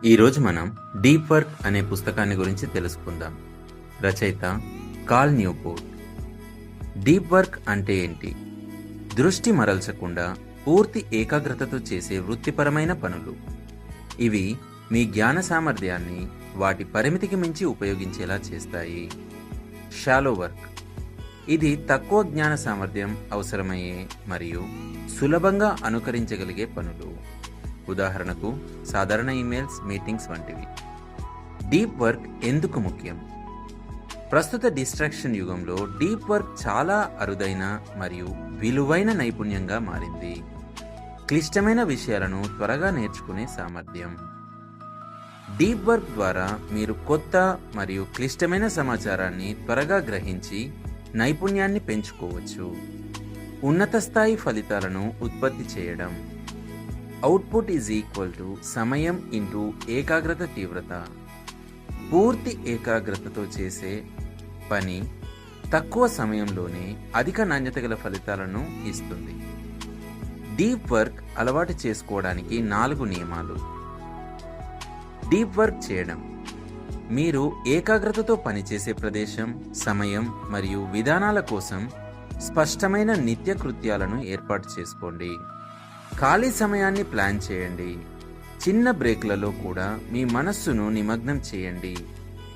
ఈరోజు మనం deep work అనే పుస్తకాన్ని గురించి తెలుసుకుందాం. రచయిత కాల్ న్యూపోర్ట్. డీప్ వర్క్ అంటే ఏంటి? దృష్టి మరల్చకుండా పూర్తి ఏకాగ్రతతో చేసే వృత్తిపరమైన పనులు. ఇవి మీ జ్ఞాన సామర్థ్యాన్ని వాటి పరిమితికి మించి ఉపయోగించేలా చేస్తాయి. Shallow work. ఇది తక్కువ జ్ఞాన సామర్థ్యం అవసరమయ్యే మరియు సులభంగా అనుకరించగలిగే పనులు. ఉదాహరణకు సాధారణ ఈమెయిల్స్, మీటింగ్స్ వంటివి. డీప్ వర్క్ ఎందుకు ముఖ్యం? ప్రస్తుత డిస్ట్రాక్షన్ యుగంలో డీప్ వర్క్ చాలా అరుదైన మరియు విలువైన నైపుణ్యంగా మారింది. క్లిష్టమైన విషయాలను త్వరగా నేర్చుకునే సామర్థ్యం. డీప్ వర్క్ ద్వారా మీరు కొత్త మరియు క్లిష్టమైన సమాచారాన్ని త్వరగా గ్రహించి నైపుణ్యాన్ని పెంచుకోవచ్చు. ఉన్నత స్థాయి ఫలితాలను ఉత్పత్తి చేయడం. అవుట్పుట్ ఈజ్ ఈక్వల్ టు సమయం ఇంటూ ఏకాగ్రత తీవ్రత. పూర్తి ఏకాగ్రతతో చేసే పని తక్కువ సమయంలోనే అధిక నాణ్యత గల ఫలితాలను ఇస్తుంది. డీప్ వర్క్ అలవాటు చేసుకోవడానికి 4 నియమాలు. డీప్ వర్క్ చేయడం. మీరు ఏకాగ్రతతో పనిచేసే ప్రదేశం, సమయం మరియు విధానాల కోసం స్పష్టమైన నిత్య కృత్యాలను ఏర్పాటు చేసుకోండి. ఖాళీ సమయాన్ని ప్లాన్ చేయండి. చిన్న బ్రేక్లలో కూడా మీ మనస్సును నిమగ్నం చేయండి.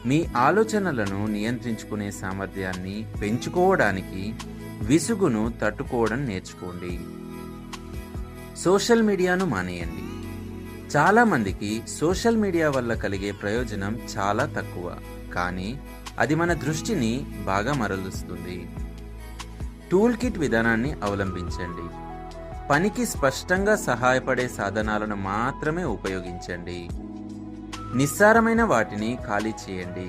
మీ ఆలోచనలను నియంత్రించుకునే సామర్థ్యాన్ని పెంచుకోవడానికి విసుగును తట్టుకోవడం నేర్చుకోండి. సోషల్ మీడియాను మానేయండి. చాలా మందికి సోషల్ మీడియా వల్ల కలిగే ప్రయోజనం చాలా తక్కువ, కానీ అది మన దృష్టిని బాగా మరలుస్తుంది. టూల్ కిట్ విధానాన్ని అవలంబించండి. పనికి స్పష్టంగా సహాయపడే సాధనాలను మాత్రమే ఉపయోగించండి. నిస్సారమైన వాటిని ఖాళీ చేయండి.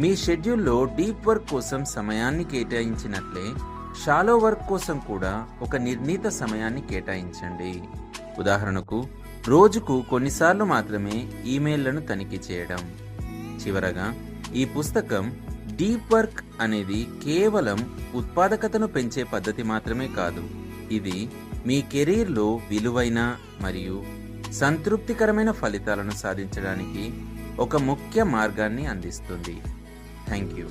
మీ షెడ్యూల్లో డీప్ వర్క్ కోసం సమయాన్ని కేటాయించినట్లే షాలో వర్క్ కోసం కూడా ఒక నిర్ణీత సమయాన్ని కేటాయించండి. ఉదాహరణకు రోజుకు కొన్నిసార్లు మాత్రమే ఈమెయిల్లను తనిఖీ చేయడం. చివరగా, ఈ పుస్తకం డీప్ వర్క్ అనేది కేవలం ఉత్పాదకతను పెంచే పద్ధతి మాత్రమే కాదు, ఇది మీ కెరీర్లో విలువైన మరియు సంతృప్తికరమైన ఫలితాలను సాధించడానికి ఒక ముఖ్య మార్గాన్ని అందిస్తుంది. Thank you.